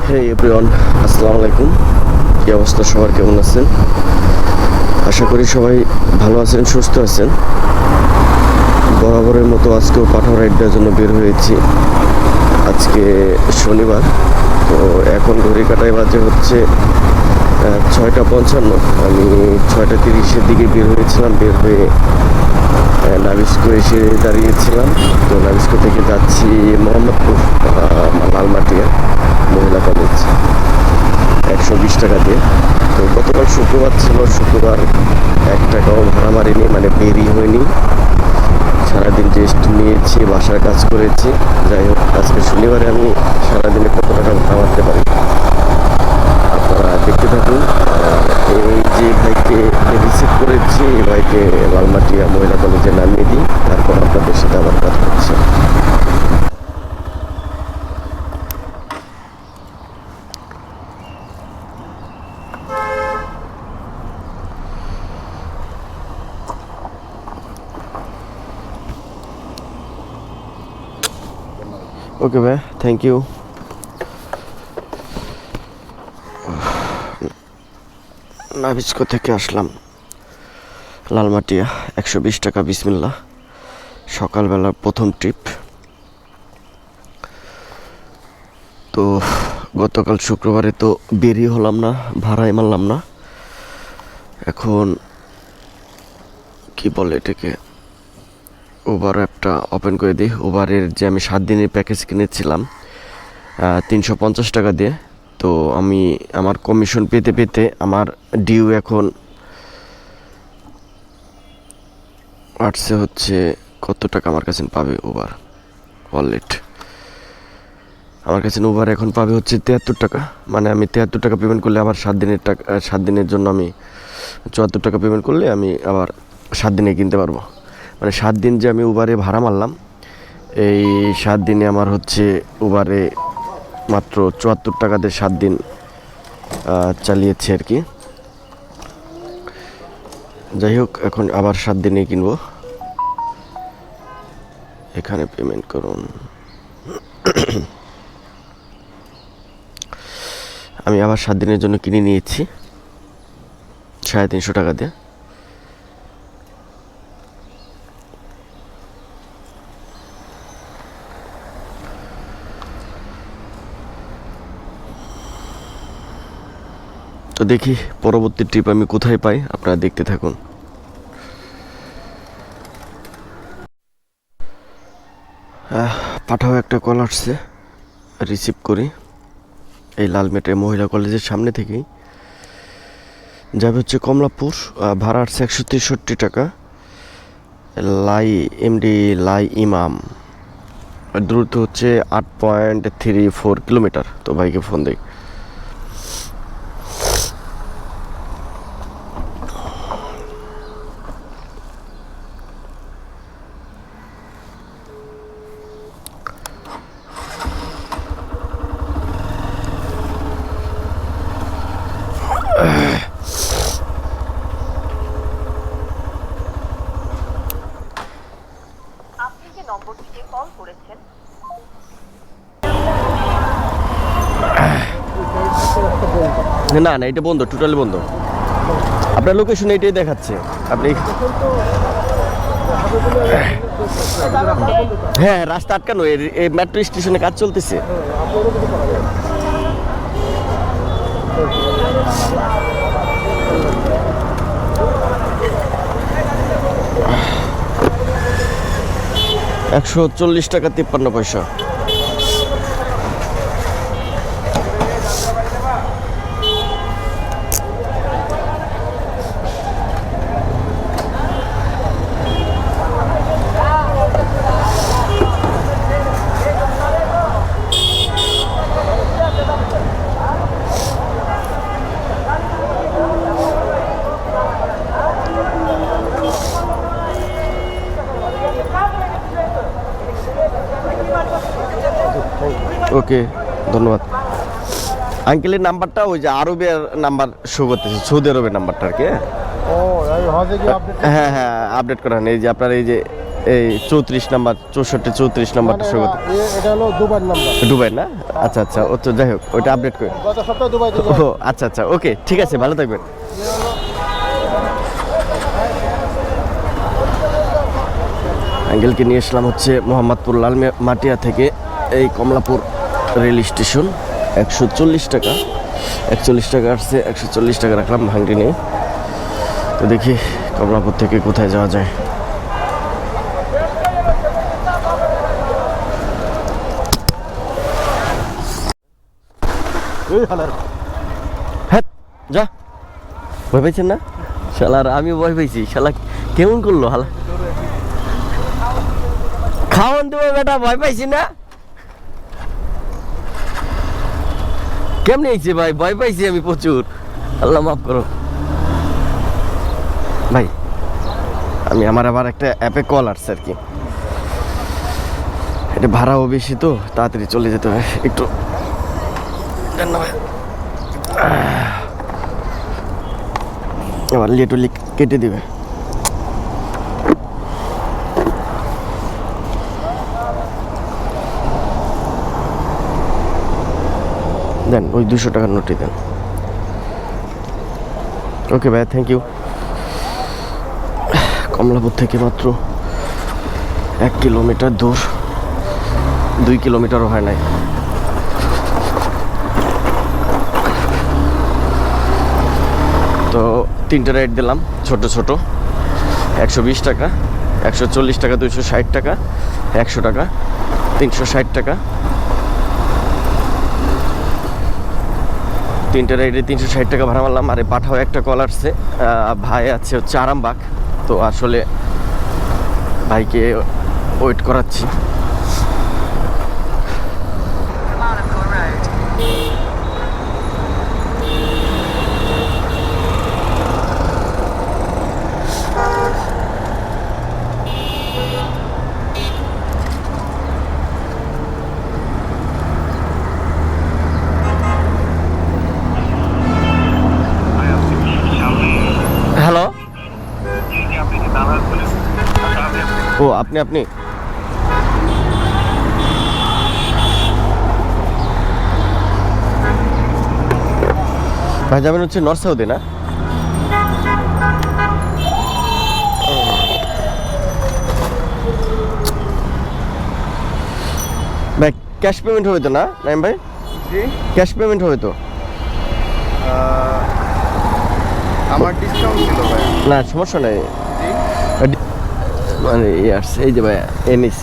হে everyone, আসসালামু আলাইকুম। কী অবস্থা সবার, কেমন আছেন? আশা করি সবাই ভালো আছেন, সুস্থ আছেন। বরাবরের মতো আজকেও পাঠাও রাইড দেওয়ার জন্য বের হয়েছি। আজকে শনিবার, তো এখন ঘড়ি কাটায় বাজে হচ্ছে 6:55। আমি 6:30-এর দিকে বের হয়েছিলাম। বের হয়ে নাবিস্কো এসে দাঁড়িয়েছিলাম। তো নাবিস্কো থেকে যাচ্ছি মোহাম্মদপুর, লালমাটিয়া মহিলা কলেজ, 120 টাকা দিয়ে। তো গতকাল শুক্রবার ছিল, শুক্রবার 1 টাকাও ভাড়া মারিনি, মানে বেরি হয়নি। সারাদিন রেস্ট নিয়েছি, বাসার কাজ করেছি। যাই হোক, আজকে শনিবারে আমি সারাদিনে কত টাকা ভাড়া মারতে পারি আপনারা দেখতে থাকুন। এই যে ভাইকে রিসিভ করেছি, এই ভাইকে লালমাটিয়া মহিলা কলেজে নামিয়ে দিই, তারপর আপনাদের সাথে আবার কথা হচ্ছে। ওকে ভাই, থ্যাংক ইউ। নাবিস্কো থেকে আসলাম লালমাটিয়া, 120 টাকা। বিসমিল্লাহ, সকালবেলার প্রথম ট্রিপ। তো গতকাল শুক্রবারে তো বেরিয়ে হলাম না, ভাড়াই মারলাম না। এখন কি বলে এটাকে, উবার অ্যাপটা ওপেন করে দিই। উবারের যে আমি 7 দিনের প্যাকেজ কিনেছিলাম 350 টাকা দিয়ে, তো আমি আমার কমিশন পেতে পেতে আমার ডিউ এখন আসছে হচ্ছে কত টাকা আমার কাছে পাবে উবার ওয়ালেট। আমার কাছে উবার এখন পাবে হচ্ছে 73 টাকা। মানে আমি 73 টাকা পেমেন্ট করলে আবার 7 দিনের জন্য আমি 74 টাকা পেমেন্ট করলে আমি আবার 7 দিনে কিনতে পারবো। মানে 7 দিন যে আমি উবারে ভাড়া মারলাম, এই 7 দিনে আমার হচ্ছে উবারে মাত্র 74 টাকাতে 7 দিন চালিয়েছে আর কি। যাই হোক, এখন আবার 7 দিনে কিনবো। এখানে পেমেন্ট করুন। আমি আবার 7 দিনের জন্য কিনে নিয়েছি 350 টাকা দিয়ে। তো দেখি পরবর্তী ট্রিপ আমি কোথায় পাই, আপনারা দেখতে থাকুন। পাঠাও একটা কল আসছে, রিসিভ করি। এই লালমেটের মহিলা কলেজের সামনে থেকেই যাবে হচ্ছে কমলাপুর। ভাড়া আসছে 163 টাকা। এমডি লাই ইমাম, দূরত্ব হচ্ছে 8.34 কিলোমিটার। তো ভাইকে ফোন দেই। নম্বরটিতে কল করেছেন। না না, এটা বন্ধ, টোটালি বন্ধ। আপনার লোকেশন এইটাই দেখাচ্ছে। আপনি হ্যাঁ, রাস্তা আটকানো, এই মেট্রো স্টেশনে কাজ চলতেছে। 140 টাকা 53 পয়সা। ওকে, ধন্যবাদ। আঙ্কেলের নাম্বারটা ওই যে আরবের নাম্বার শো করতেছে, সৌদি আরবের নাম্বারটা আর কি। হ্যাঁ হ্যাঁ, আপডেট করা নেই। এই যে আপনার এই যে এই 34 নাম্বার 64 নাম্বারটা শো করতে এটা হলো দুবার নাম্বার। দুবাই না? আচ্ছা আচ্ছা, ও তো যাই হোক ওইটা আপডেট করে। গত সপ্তাহে দুবাই থেকে ও আচ্ছা আচ্ছা, ওকে ঠিক আছে, ভালো থাকবেন। আঙ্কেলকে নিয়ে আসলাম হচ্ছে মোহাম্মদপুর লালমাটিয়া থেকে এই কমলাপুর রেল স্টেশন। 140 টাকা, 41 টাকা আসছে, 140 টাকা রাখলাম, ভাঙটি নেই। তো দেখি কমলাপুর থেকে কোথায় যাওয়া যায়। হ্যাঁ যা, ভয় পাইছেন না শালার? আমি ভয় পাইছি, শালা কেমন করলো হালা। খাওয়ান দেবো বেটা, ভয় পাইছি না? কেমনে হয়েছে ভাই? ভয় পাইছি আমি প্রচুর, আল্লাহ মাফ করো ভাই। আমার আবার একটা অ্যাপে কল আসছে আর কি, এটা ভাড়াও বেশি তো তাড়াতাড়ি চলে যেতে হবে একটু। দেন না ভাই, আবার লিয়ে কেটে দিবে। দেন ওই 200 টাকার নোটই দেন। ওকে ভাই, থ্যাংক ইউ। কমলাপুর থেকে মাত্র 1 কিলোমিটার দূর, 2 কিলোমিটারও হয় নাই। তো 3টে রাইড দিলাম ছোট ছোট, 120 টাকা, 140 টাকা, 260 টাকা, 100 টাকা, 360 টাকা। 3টে রাইডে 360 টাকা ভাড়া মারলাম। আর পাঠাও একটা কল আসছে, ভাই আছে হচ্ছে আরামবাগ, তো আসলে ভাইকে ওয়েট করাচ্ছি। হ্যালো, ও আপনি ভাই যাবেন হচ্ছে নর্থ সাউথে না? ভাই ক্যাশ পেমেন্ট হবে তো না নাইম ভাই? ক্যাশ পেমেন্ট হবে তো? আমার ডিসকাউন্ট ছিল ভাই। না সমস্যা নেই, মানে এই যে ভাই এনিস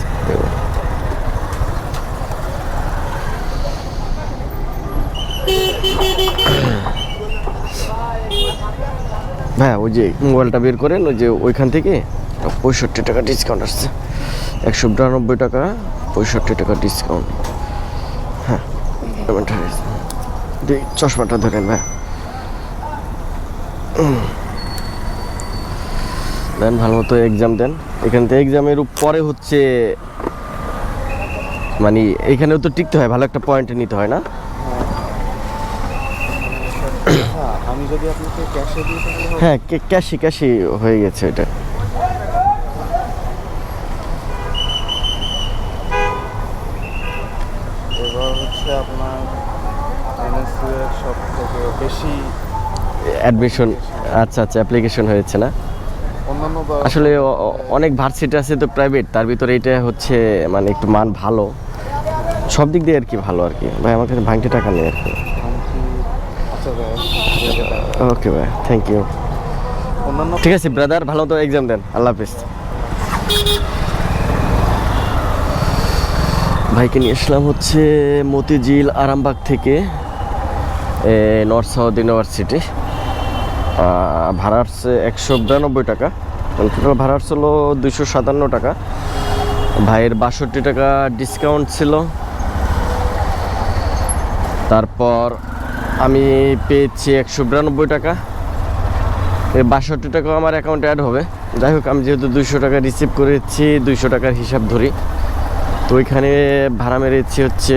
ভাই, ওই যে মোবাইলটা বের করেন, ওই যে ওইখান থেকে 65 টাকা ডিসকাউন্ট আসছে, 192 টাকা, 65 টাকা ডিসকাউন্ট। হ্যাঁ পেমেন্ট হয়েছে। চশমাটা ধরেন ভাই, দেন ভালো মতো এক্সাম দেন। এখান থেকে এক্সামের পরে হচ্ছে মানে এখানেও তো টিকতে হয়, ভালো একটা পয়েন্ট নিতে হয় না? আমি যদি আপনাকে ক্যাশে দিই তাহলে হ্যাঁ ক্যাশই হয়ে গেছে এটা। এবার হচ্ছে আপনার এনএসইউ এর সব থেকে বেশি অ্যাডমিশন, আচ্ছা আচ্ছা, অ্যাপ্লিকেশন হয়েছে না? অন্যান্য আসলে অনেক ভার্সিটি আছে তো প্রাইভেট, তার ভিতরে এটা হচ্ছে মানে একটু মান ভালো, সব দিক দিয়ে আর কি ভালো আর কি। ভাই আমার কাছে ভাঙটি টাকা নেই আর কি। আচ্ছা ভাই, ওকে ভাই, থ্যাংক ইউ। অন্যান্য ঠিক আছে ব্রাদার, ভালো তো এক্সাম দেন, আল্লাহ হাফিজ। ভাইকে নিয়ে আসলাম হচ্ছে মতিঝিল আরামবাগ থেকে নর্থ সাউথ ইউনিভার্সিটি। ভাড়া আসছে 192 টাকা, মানে টোটাল ভাড়া আসছিল 257 টাকা। ভাইয়ের 62 টাকা ডিসকাউন্ট ছিল, তারপর আমি পেয়েছি 192 টাকা। এই 62 টাকা আমার অ্যাকাউন্টে অ্যাড হবে। যাই হোক, আমি যেহেতু 200 টাকা রিসিভ করেছি, 200 টাকার হিসাব ধরি, তো ওইখানে ভাড়া মেরেছি হচ্ছে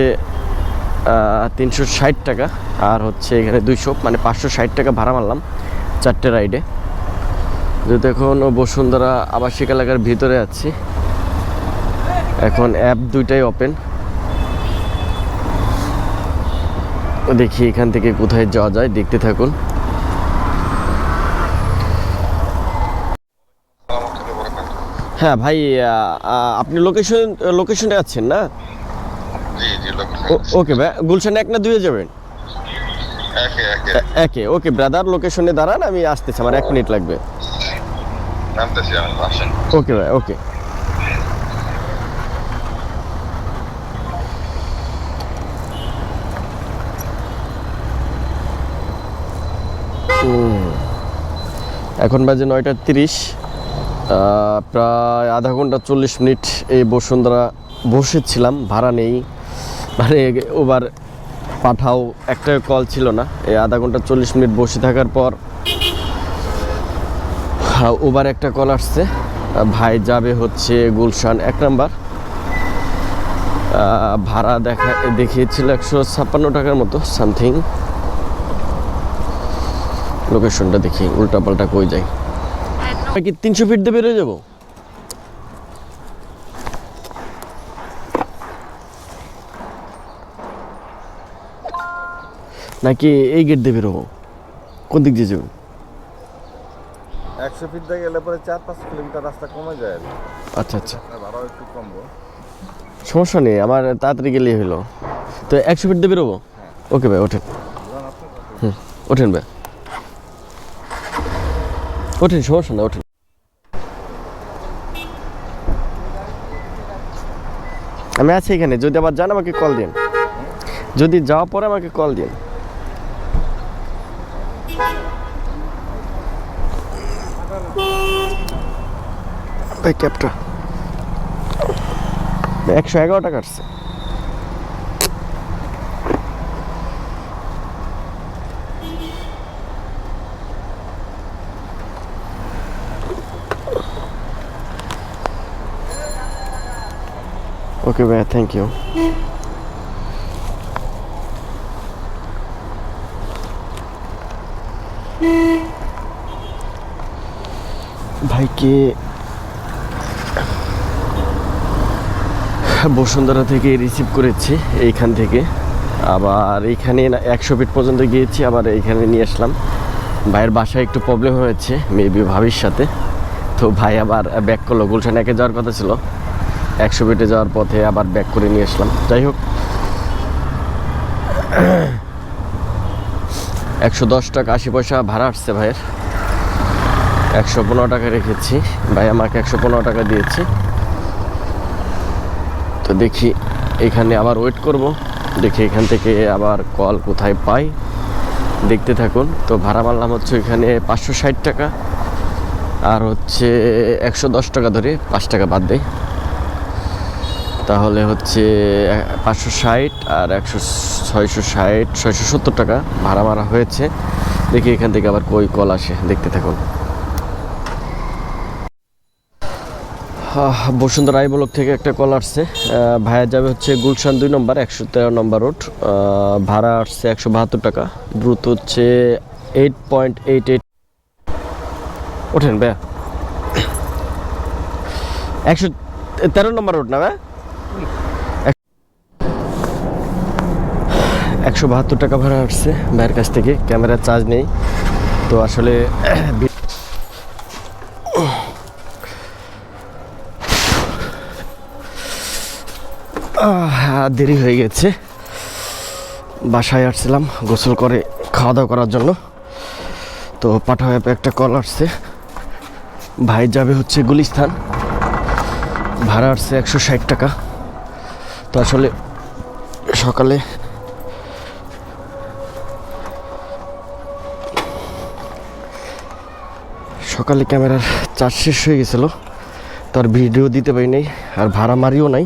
360 টাকা, আর হচ্ছে এখানে 200, মানে 560 টাকা ভাড়া মারলাম 4টে রাইডে। যেহেতু এখন বসুন্ধরা আবাসিক এলাকার ভিতরে আছি, এখন অ্যাপ দুইটাই ওপেন। দেখি এখান থেকে কোথায় যাওয়া যায়, দেখতে থাকুন। হ্যাঁ ভাই, আপনি লোকেশনে আছেন না? ওকে ভাই, গুলশানে 1 না 2 যাবেন? একে। ওকে ব্রাদার, লোকেশনে দাঁড়ান, আমি আসতেছি, আমার 1 মিনিট লাগবে। ওকে ভাই, ওকে। এখন বাজে 9:30। প্রায় আধা ঘন্টা 40 মিনিট এই বসুন্ধরা বসেছিলাম, ভাড়া নেই, মানে ওবার পাঠাও একটা কল ছিল না। এই আধা ঘন্টা 40 মিনিট বসে থাকার পর ওবার একটা কল আসছে, ভাই যাবে হচ্ছে গুলশান 1 নাম্বার। ভাড়া দেখিয়েছিল 156 টাকার মতো সামথিং। লোকেশনটা দেখি উল্টাপাল্টা কই যায়। কি 300 ফিট দিয়ে বেরোয় যাবো? নাকি এই গেট দিয়ে বেরোবো? কোন দিক দিয়ে যাবো? 100 ফিট দিয়ে গেলে পরে 4-5 কিলোমিটার রাস্তা কমে যায়। আচ্ছা আচ্ছা, ভাড়াও একটু কমবো। সমস্যা নেই, আমার তাড়াতাড়ি গেলেই হলো। তো 100 ফিট দিয়ে বেরোবো? ওকে ভাই, ওঠেন। ওঠেন ভাই, ওঠেন, সমস্যা না, ওঠেন। আমি আছি এখানে, যদি আবার যান আমাকে কল দিন, যদি যাওয়ার পরে আমাকে কল দিন। ভাই ক্যাবটা 111 টাকা আসছে। ওকে ভাইয়া, থ্যাংক ইউ। ভাইকে বসুন্ধরা থেকে রিসিভ করেছি, এইখান থেকে আবার এইখানে 100 ফিট পর্যন্ত গিয়েছি, আবার এইখানে নিয়ে আসলাম। ভাইয়ের বাসায় একটু প্রবলেম হয়েছে মেবি ভাবির সাথে, তো ভাই আবার ব্যাক করলো। গুলশান 1 যাওয়ার কথা ছিল, 100 ফিটে যাওয়ার পথে আবার ব্যাক করে নিয়ে আসলাম। যাই হোক, 110 টাকা 80 পয়সা ভাড়া আসছে ভাইয়ের। 115 টাকা রেখেছি, ভাই আমাকে 115 টাকা দিয়েছি। তো দেখি এখানে আবার ওয়েট করব, দেখি এখান থেকে আবার কল কোথায় পাই, দেখতে থাকুন। তো ভাড়া মারলাম হচ্ছে এখানে 560 টাকা, আর হচ্ছে 110 টাকা ধরে 5 টাকা বাদ দেয়, তাহলে হচ্ছে 560 আর 660 670 টাকা ভাড়া মারা হয়েছে। দেখি এখান থেকে আবার কই কল আসে, দেখতে থাকুন। বসুন্ধরা আই ব্লক থেকে একটা কল আসছে, ভাইয়া যাবে হচ্ছে গুলশান 2 নম্বর 113 নম্বর রোড। ভাড়া আসছে 172 টাকা, দ্রুত হচ্ছে 8.88। ওঠেন ভাইয়া, 113 নম্বর রোড না ভাই? 172 টাকা ভাড়া আসছে ভাইয়ের কাছ থেকে। ক্যামেরার চার্জ নেই, তো আসলে দেরি হয়ে গেছে। বাসায় আসছিলাম গোসল করে খাওয়া দাওয়া করার জন্য, তো পাঠাও অ্যাপে একটা কল আসছে, ভাই যাবে হচ্ছে গুলিস্তান, ভাড়া আসছে 160 টাকা। তো আসলে সকালে ক্যামেরার চার্জ শেষ হয়ে গেছিলো, তার ভিডিও দিতে পারি নাই, আর ভাড়া মারিও নাই।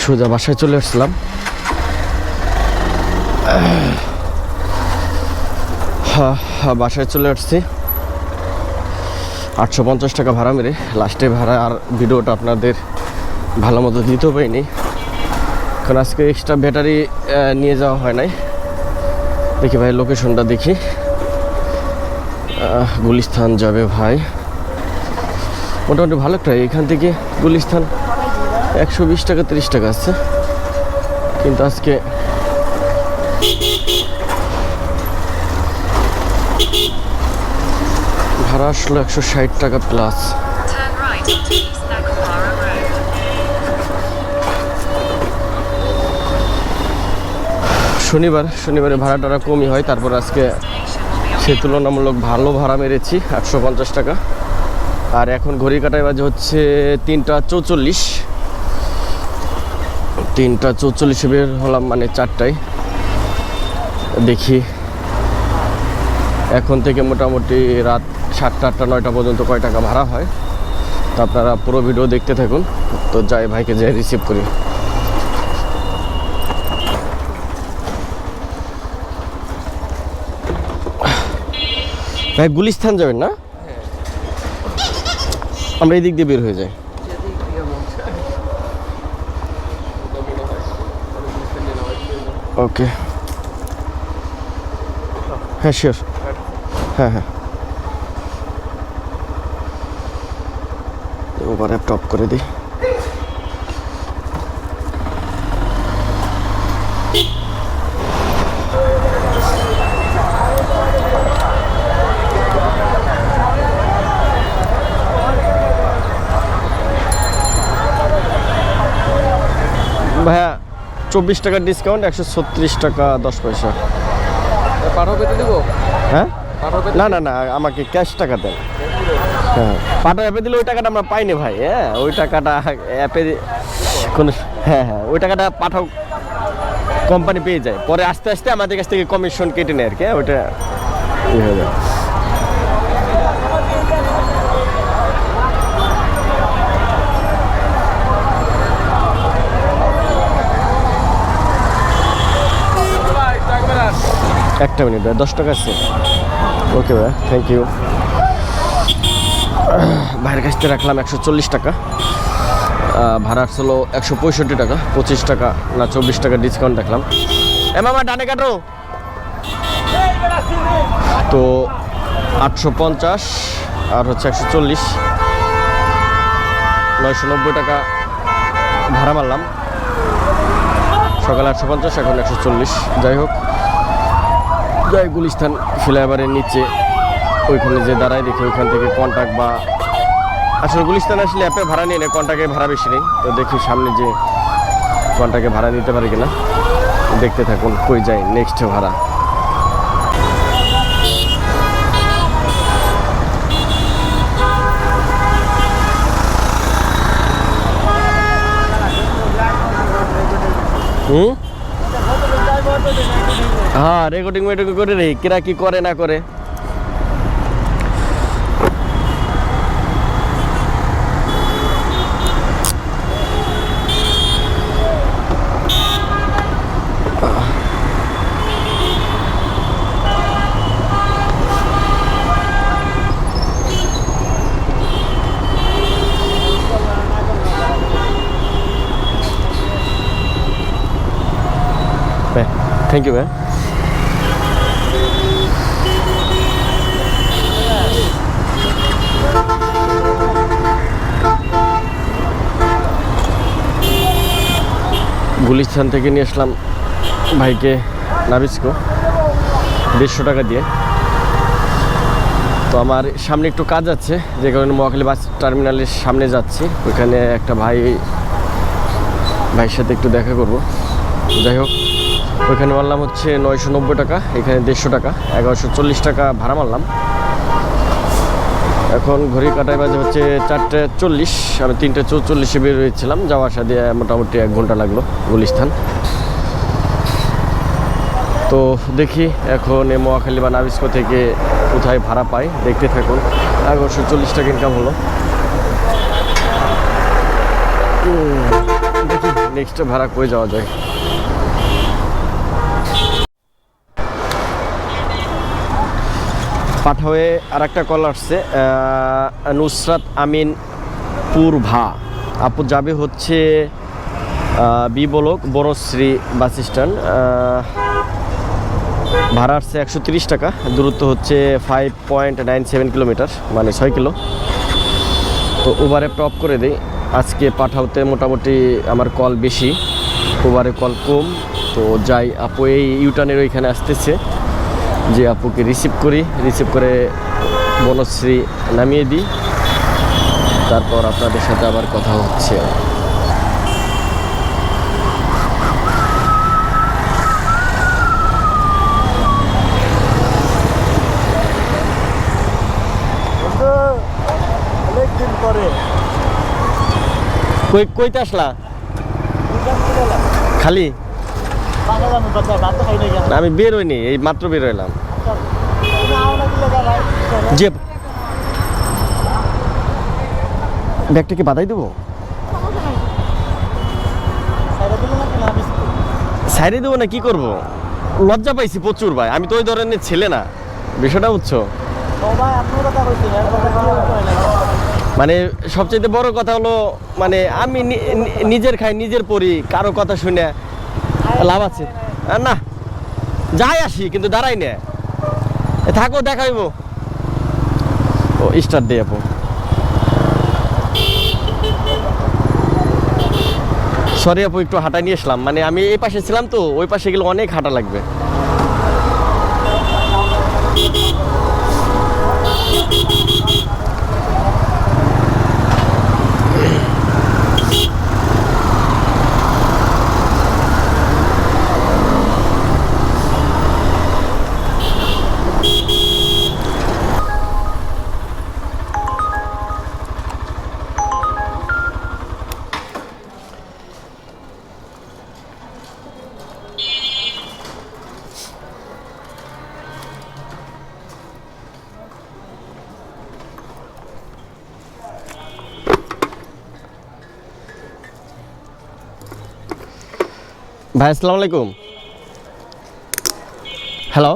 সোজা বাসায় চলে আসলাম। বাসায় চলে আসছি, 850 টাকা ভাড়া মেরে। লাস্টে ভাড়া আর ভিডিওটা আপনাদের ভালো মতো দিতেও পারিনি, কারণ আজকে এক্সট্রা ব্যাটারি নিয়ে যাওয়া হয় নাই। দেখি ভাই লোকেশনটা দেখি, গুলিস্তান যাবে ভাই, মোটামুটি ভালো একটা। এখান থেকে গুলিস্তান 120 টাকা 30 টাকা আছে, কিন্তু আজকে ভাড়া আসলো 160 টাকা plus. Turn right onto East Nakapara Road. শনিবারে ভাড়াটা কমই হয়, তারপর আজকে Station will be on সে তুলনামূলক ভালো ভাড়া মেরেছি 850 টাকা। আর এখন ঘড়ি কাটায় বাজে হচ্ছে 3:44 বের হলাম, মানে 4টায়। দেখি এখন থেকে মোটামুটি রাত 7টা 8টা 9টা পর্যন্ত কয় টাকা ভাড়া হয়। তো আপনারা পুরো ভিডিও দেখতে থাকুন। তো যাই ভাইকে যাই রিসিভ করি। ভাই গুলিস্তান যাবেন না? আমরা এই দিক দিয়ে বের হয়ে যাই। ওকে, হ্যাঁ শিওর, হ্যাঁ হ্যাঁ। ওভার টপ করে দিই। ভাইয়া 24 টাকার ডিসকাউন্ট, 136 টাকা 10 পয়সা। পাঠাও পেতে দেবো? হ্যাঁ, পাঠাও পেতে? না না না, আমাকে ক্যাশ টাকা দেন। হ্যাঁ, পাঠাও অ্যাপে দিলে ওই টাকাটা আমরা পাইনি ভাই। হ্যাঁ, ওই টাকাটা অ্যাপে কোনো, হ্যাঁ হ্যাঁ, ওই টাকাটা পাঠাও কোম্পানি পেয়ে যায়, পরে আস্তে আস্তে আমাদের কাছ থেকে কমিশন কেটে নেয় আর কি। ওইটা ইয়ে হয়ে যায়। একটা মিনিট ভাই, 10 টাকা আছে। ওকে ভাই, থ্যাংক ইউ। ভাইয়ের কাছ থেকে রাখলাম 140 টাকা। ভাড়া ছিল 165 টাকা, 25 টাকা না 24 টাকা ডিসকাউন্ট রাখলাম। মামা ডানে কাটো। তো 850 আর হচ্ছে 140, 990 টাকা ভাড়া মারলাম। সকালে 850, এখন 140। যাই হোক, যাই গুলিস্তান ফ্লাইওভারের নিচে ওইখানে যে দাঁড়ায় দেখি ওইখান থেকে কন্ট্যাক্ট, বা আসলে গুলিস্তান আসলে অ্যাপে ভাড়া নিয়ে নেয়, কন্ট্যাক্টে ভাড়া বেশি নেই। তো দেখি সামনে যে কন্ট্যাক্টে ভাড়া নিতে পারি কিনা, দেখতে থাকুন কই যাই নেক্সট ভাড়া। হ্যাঁ, রেকর্ডিং করে রে, কিরা কি করে না করে। থ্যাংক ইউ ভাই। গুলিস্তান থেকে নিয়ে আসলাম ভাইকে নাবিস্কো 150 টাকা দিয়ে। তো আমার সামনে একটু কাজ আছে, যে কারণে মহাখালী বাস টার্মিনালের সামনে যাচ্ছি। ওইখানে একটা ভাইয়ের সাথে একটু দেখা করব। যাই হোক, ওইখানে মারলাম হচ্ছে 990 টাকা, এখানে 150 টাকা, 1140 টাকা ভাড়া মারলাম। এখন ঘড়ি কাটায় বাজে হচ্ছে 4:40। আমি 3:44 বের হয়েছিলাম, যাওয়া আসা দিয়ে মোটামুটি 1 ঘন্টা লাগলো গুলিস্তান। তো দেখি এখন এই মহাখালী বা নাবিস্কো থেকে কোথায় ভাড়া পাই, দেখতে থাকুন। 1140 টাকা ইনকাম হলো। দেখি নেক্সট ভাড়া কই যাওয়া যায়। পাঠাওয়ে আর একটা কল আসছে, নুসরাত আমিন পূর্ভা আপু যাবে হচ্ছে B block Banasree bus stand. ভাড়া আসছে 130 টাকা, দূরত্ব হচ্ছে 5.97 কিলোমিটার, মানে 6 কিলো। তো উবারে টপ করে দিই, আজকে পাঠাওতে মোটামুটি আমার কল বেশি, ওভারে কল কম। তো যাই, আপু এই ইউটার্নের ওইখানে আসতেছে, যে আপুকে রিসিভ করে বনশ্রী নামিয়ে দিই, তারপর আপনাদের সাথে আবার কথা হচ্ছে। অনেকদিন পরে কইতে আসলা খালি? না, আমি বের হইনি, এই মাত্র বের হইলাম। যে ব্যাগটা কি বাধাই দেবো? সাইডে দেবো না, কি করব? লজ্জা পাইছি প্রচুর ভাই, আমি তো ওই ধরনের ছেলে না, বিষয়টা বুঝছো? মানে সবচেয়ে বড় কথা হলো, মানে আমি নিজের খাই নিজের পড়ি, কারো কথা শুনে লাভ আছে না? যাই আসি কিন্তু দাঁড়াই না, থাকো দেখাইব। ও স্টার্ট দিয়ে আপু, সরি আপু, একটু হাঁটা নিয়ে আসলাম। মানে আমি এই পাশে ছিলাম তো, ওই পাশে গেলে অনেক হাঁটা লাগবে। ভাই আসসালামু আলাইকুম। হ্যালো,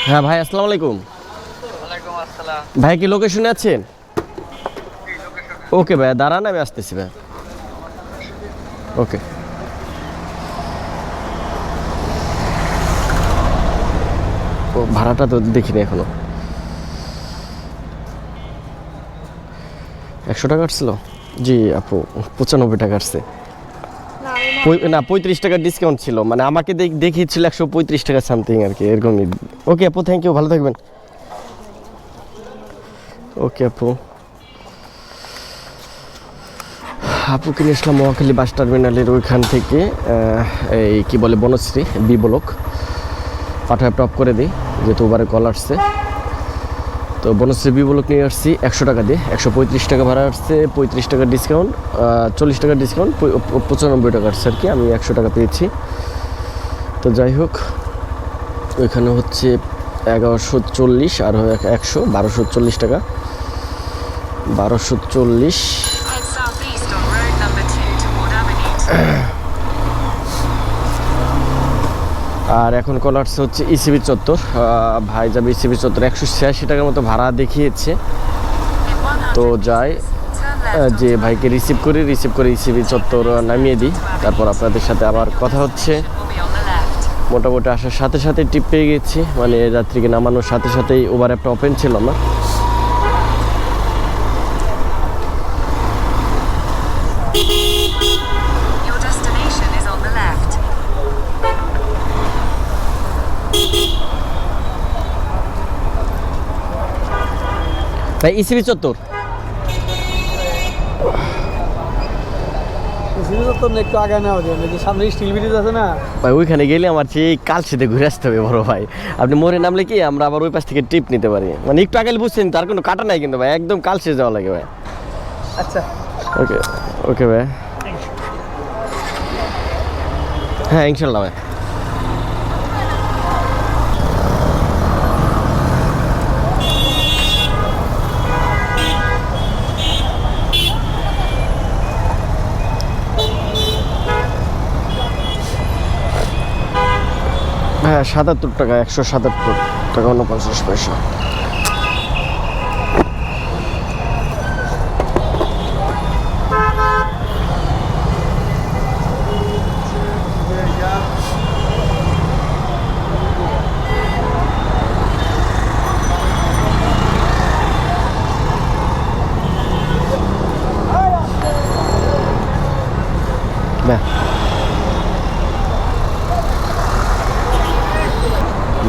হ্যাঁ ভাই আসসালামু আলাইকুম। ভাই কি লোকেশনে আছেন? ওকে ভাই, দাঁড়ান আমি আসতেছি ভাই। ওকে। ও ভাড়াটা তো দেখিনি এখনো। 100 টাকা আসছিল? জি আপু, 95 টাকা আসছে। না 35 টাকার ডিসকাউন্ট ছিল, মানে আমাকে দেখিয়েছিল 135 টাকা সামথিং আর কি, এরকমই। ওকে আপু, থ্যাংক ইউ, ভালো থাকবেন। ওকে আপু। আপু কিনে আসলাম মহাখালী বাস টার্মিনালের ওইখান থেকে, এই কি বলে বনশ্রী বি ব্লক, পাঠায় টপ করে দিই, যেহেতু ওবারে কল আসছে। তো বনশ্রী বি ব্লক নিয়ে আসছি 100 টাকা দিয়ে, 135 টাকা ভাড়া আসছে, 35 টাকার ডিসকাউন্ট, 40 টাকার ডিসকাউন্ট, 95 টাকা আসছে আর কি, আমি 100 টাকা পেয়েছি। তো যাই হোক, ওইখানে হচ্ছে 1140 আর 100, 1240 টাকা, 1240। Head southeast on road number 2 toward Avenue 2. আর এখন কল আসছে হচ্ছে ইসিবি চত্বর, ভাই যাবে ইসিবি চত্বর, 186 টাকার মতো ভাড়া দেখিয়েছে। তো যাই, যে ভাইকে রিসিভ করে ইসিবি চত্বর নামিয়ে দিই, তারপর আপনাদের সাথে আবার কথা হচ্ছে। মোটামুটি আসার সাথে সাথে টিপ পেয়ে গেছি, মানে যাত্রীকে নামানোর সাথে সাথেই ওভার অ্যাপটা ওপেন ছিল না। Your destination is on the left. ভাই ইসিবি চত্বর একটু আগে নেওয়া যায়, সামনে স্টিল ব্রিজ আছে না ভাই, ওইখানে গেলে আমার সেই কালশিতে ঘুরে আসতে হবে বড় ভাই। আপনি মোড়ে নামলে কি আমরা আবার ওই পাশ থেকে ট্রিপ নিতে পারি, মানে একটু আগে বুঝছেন, তার কোনো কাটা নাই কিন্তু ভাই, একদম কালশি যাওয়া লাগে ভাই। আচ্ছা ওকে ওকে ভাই, হ্যাঁ ইনশাল্লাহ ভাই। হ্যাঁ 77 টাকা, 177 টাকা 49 পয়সা।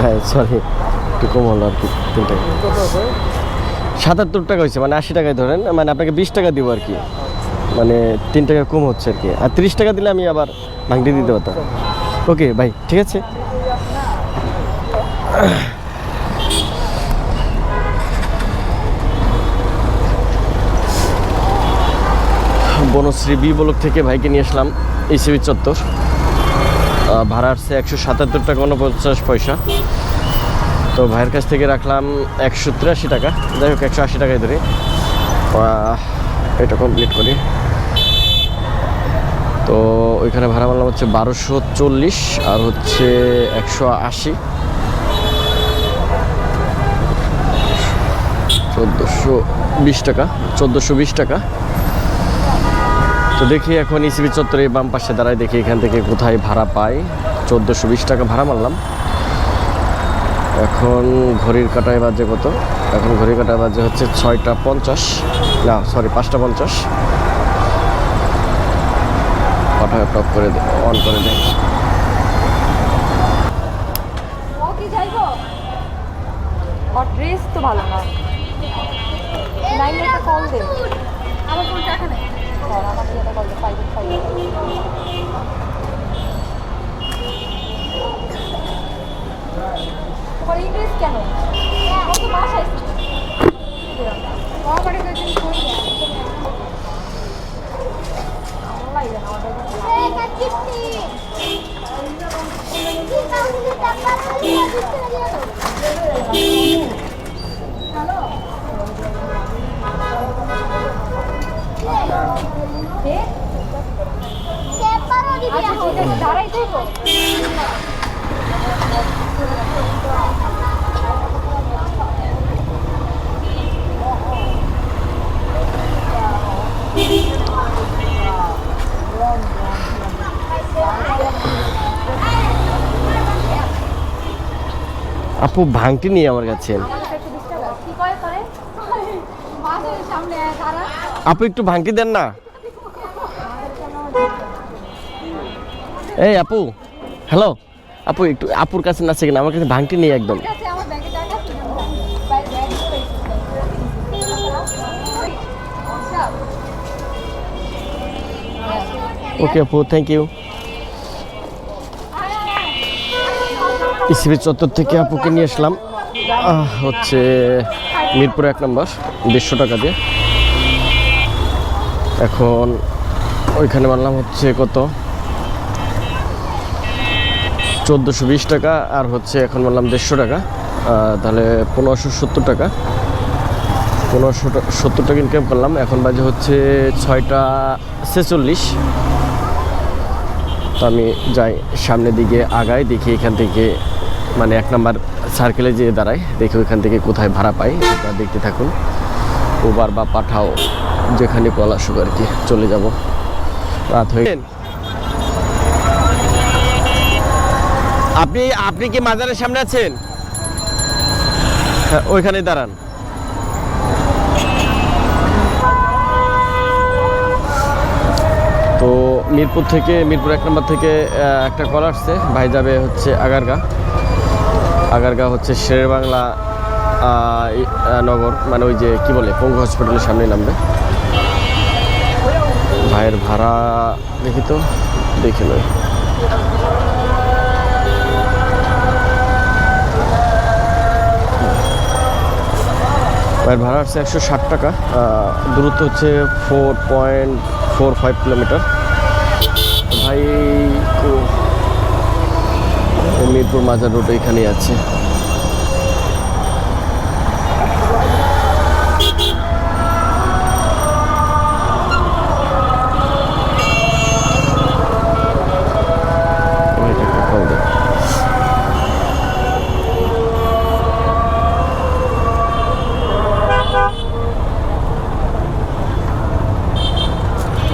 হ্যাঁ সরি, একটু কম হলো আর কি 3 টাকা। 77 টাকা হয়েছে, মানে 80 টাকায় ধরেন, মানে আপনাকে 20 টাকা দিব আর কি, মানে 3 টাকা কম হচ্ছে আর কি। আর 30 টাকা দিলে আমি আবার ভাঙটি দিতে পারতাম। ওকে ভাই, ঠিক আছে। বনশ্রী বি ব্লক থেকে ভাইকে নিয়ে আসলাম ইসিবি চত্বর। ভাড়া আসছে 177 টাকা 49 পয়সা। তো ভাইয়ের কাছ থেকে রাখলাম 183 টাকা, যাই হোক 180 টাকায় ধরে এটা কমপ্লিট করি। তো ওইখানে ভাড়া মারলাম হচ্ছে 1240 আর হচ্ছে 180, 1420 টাকা, 1420 টাকা। তো দেখি এখন ইসিবি চত্বরে বাম পাশে দাঁড়ায়, দেখি এখান থেকে কোথায় ভাড়া পাই। 1420 টাকা ভাড়া মারলাম। এখন ঘড়ির কাঁটায় বাজে কত? এখন ঘড়ির কাঁটায় বাজে হচ্ছে 6টা 50, না সরি 5টা 50। পাঠায় টপ করে দে, অন করে দে। ও কি যাইবো? ওর ড্রেস তো ভালো না। লাইনে একটা কল দে। আমার ফোন টাকা নেই। হ্যাঁ, আমার একটা কল দে, 5 তোমার এই ড্রেস কেন? ও তো বাসায় ছিল। ও বাড়ি গেছে কই না? আল্লাহ জানে ওটা কি। এই কাচ্চি। হ্যালো। কে? সেপারো দিদি। আচ্ছা ঠিক আছে, দাঁড়াই দেবো। আপু ভাঙটি নিয়ে আমার কাছে। আপু একটু ভাঙটি দেন না। এই আপু, হ্যালো আপু, একটু আপুর কাছে নাচে কিনা, আমার কাছে ভাঙটি নেই একদম। ওকে আপু, থ্যাংক ইউ। ইসিবি চত্বর থেকে আপুকে নিয়ে আসলাম হচ্ছে মিরপুর 1 নম্বর, 150 টাকা দিয়ে। এখন ওইখানে মারলাম হচ্ছে কত, 1420 টাকা আর হচ্ছে এখন মারলাম 150 টাকা, তাহলে 1570 টাকা। 1570 টাকা ইনকাম করলাম। এখন বাজে হচ্ছে 6টা 46। তো আমি যাই সামনের দিকে আগাই, দেখি এখান থেকে মানে 1 নম্বর সার্কেলে যেয়ে দাঁড়াই, দেখি ওইখান থেকে কোথায় ভাড়া পাই। আপনারা দেখতে থাকুন, উবার বা পাঠাও যেখানে কল আসুক আর কি, চলে যাব। রাত হয়ে আপনি কি মাজারের সামনে আছেন? হ্যাঁ, ওইখানে দাঁড়ান। তো মিরপুর 1 নম্বর থেকে একটা কল আসছে, ভাই যাবে হচ্ছে আগারগা হচ্ছে শেরের বাংলা নগর, মানে ওই যে কি বলে পঙ্গু হসপিটালের সামনে নামবে। ভাইয়ের ভাড়া দেখি তো, দেখে নয়। ভাইয়ের ভাড়া আসছে 160 টাকা। দূরত্ব হচ্ছে 4.45 কিলোমিটার। ভাই মিরপুর মাজার রোড এখানেই আছে।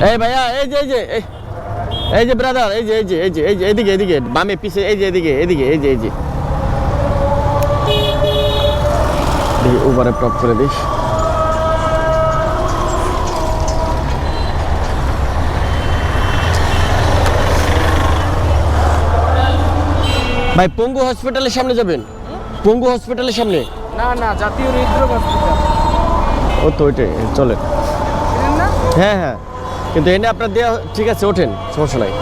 এই ভাইয়া, এই যে ব্রাদার, এই যে এদিকে বামে পিছে, এই যে এদিকে উবারে টপ করে দিস। ভাই পঙ্গু হসপিটালের সামনে যাবেন? পঙ্গু হসপিটালের সামনে? না না, জাতীয় হৃদরোগ হসপিটাল। ও তো ওইটাই, চলে। চিনেন না? হ্যাঁ হ্যাঁ, কিন্তু এনে আপনার দেওয়া ঠিক আছে, ওঠেন, সমস্যা নাই।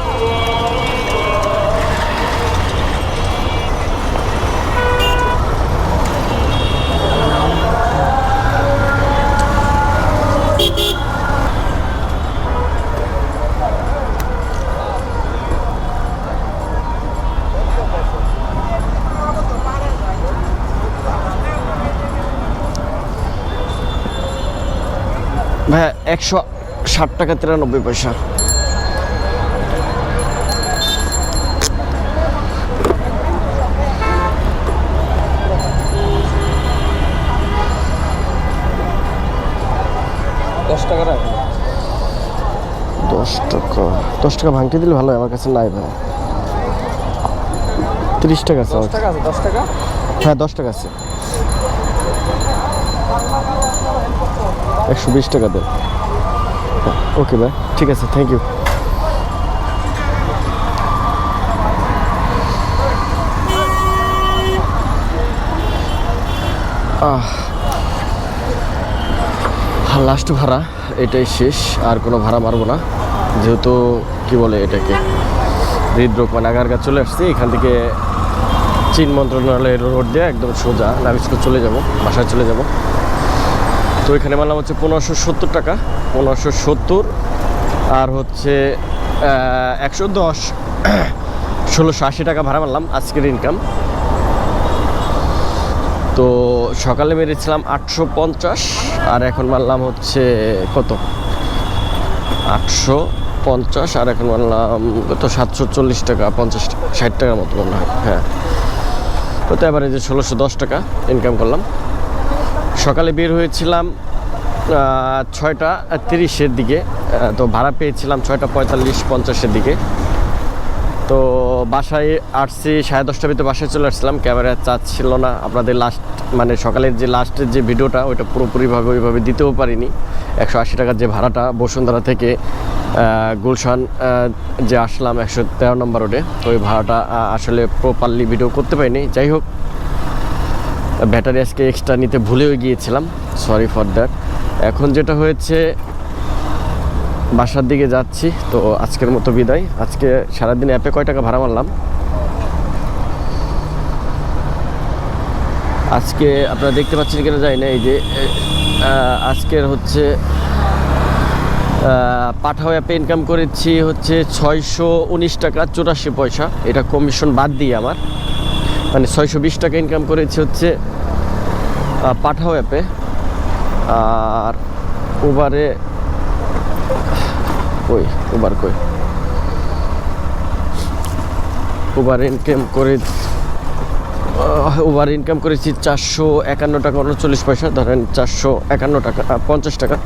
ভাইয়া 160 টাকা 93 পয়সা। $10 রাখেন। 10 টাকা, 10 টাকা ভাঙতে দিলে ভালো হয়, আমার কাছে নাই ভাই। 30 টাকা আছে। 10 টাকা আছে? 10 টাকা? হ্যাঁ 10 টাকা আছে। 120 টাকা দেন। ওকে ভাই, ঠিক আছে, থ্যাংক ইউ। লাস্ট ভাড়া এটাই শেষ, আর কোনো ভাড়া মারবো না, যেহেতু কি বলে এটাকে হৃদরোগ মানে আগারগা চলে আসছি। এখান থেকে চীন মন্ত্রণালয়ের রোড দিয়ে একদম সোজা নাবিস্কো চলে যাব, বাসায় চলে যাব। তো এখানে মারলাম হচ্ছে 1570 টাকা, 1570, আর হচ্ছে 110, 1680 টাকা ভাড়া মারলাম আজকের ইনকাম। তো সকালে মেরেছিলাম 850, আর এখন মারলাম হচ্ছে কত, 850, আর এখন মারলাম কত, 740 টাকা, 50-60 টাকার মতো মনে হয়। হ্যাঁ, তো এবারে যে 1610 টাকা ইনকাম করলাম। সকালে বের হয়েছিলাম 6:30-এর দিকে, তো ভাড়া পেয়েছিলাম 6:45-50-এর দিকে। তো বাসায় আসছি 10:30টার ভিতরে, বাসায় চলে আসছিলাম। ক্যামেরায় চার্জ ছিল না, আপনাদের লাস্ট মানে সকালের যে লাস্টের যে ভিডিওটা ওইটা পুরোপুরিভাবে ওইভাবে দিতেও পারিনি। 180 টাকার যে ভাড়াটা বসুন্ধরা থেকে গুলশান যে আসলাম 113 নম্বর রোডে, তো ওই ভাড়াটা আসলে প্রপারলি ভিডিও করতে পারিনি। যাই হোক, ব্যাটারি আজকে এক্সট্রা নিতে ভুলেও গিয়েছিলাম, সরি ফর দ্যাট। এখন যেটা হয়েছে, বাসার দিকে যাচ্ছি। তো আজকের মতো বিদায়। আজকে সারাদিন অ্যাপে কয় টাকা ভাড়া মারলাম আজকে আপনারা দেখতে পাচ্ছেন কিনা জানি না। এই যে আজকের হচ্ছে পাঠাও অ্যাপে ইনকাম করেছি হচ্ছে 619 টাকা 84 পয়সা, এটা কমিশন বাদ দিয়ে আমার, মানে 620 টাকা ইনকাম করেছি হচ্ছে পাঠাও অ্যাপে। আর উবারে উবার ইনকাম করেছি 451 টাকা 39 পয়সা, ধরেন 451 টাকা 50 টাকা,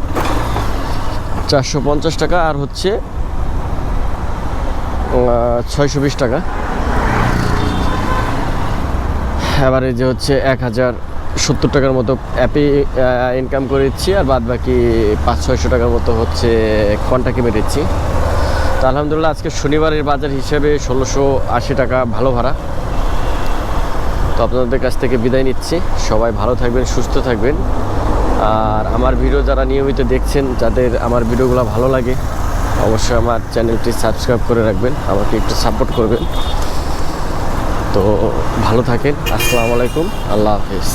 450 টাকা, আর হচ্ছে 620 টাকা। এবারে যে হচ্ছে 1070 টাকার মতো অ্যাপে ইনকাম করেছি, আর বাদ বাকি 500-600 টাকার মতো হচ্ছে কন্টাক্টে মেরেছি। তো আলহামদুলিল্লাহ আজকে শনিবারের বাজার হিসেবে 1680 টাকা ভালো ভাড়া। তো আপনাদের কাছ থেকে বিদায় নিচ্ছি। সবাই ভালো থাকবেন, সুস্থ থাকবেন। আর আমার ভিডিও যারা নিয়মিত দেখছেন, যাদের আমার ভিডিওগুলো ভালো লাগে, অবশ্যই আমার চ্যানেলটি সাবস্ক্রাইব করে রাখবেন, আমাকে একটু সাপোর্ট করবেন। তো ভালো থাকেন, আসসালামু আলাইকুম, আল্লাহ হাফিজ।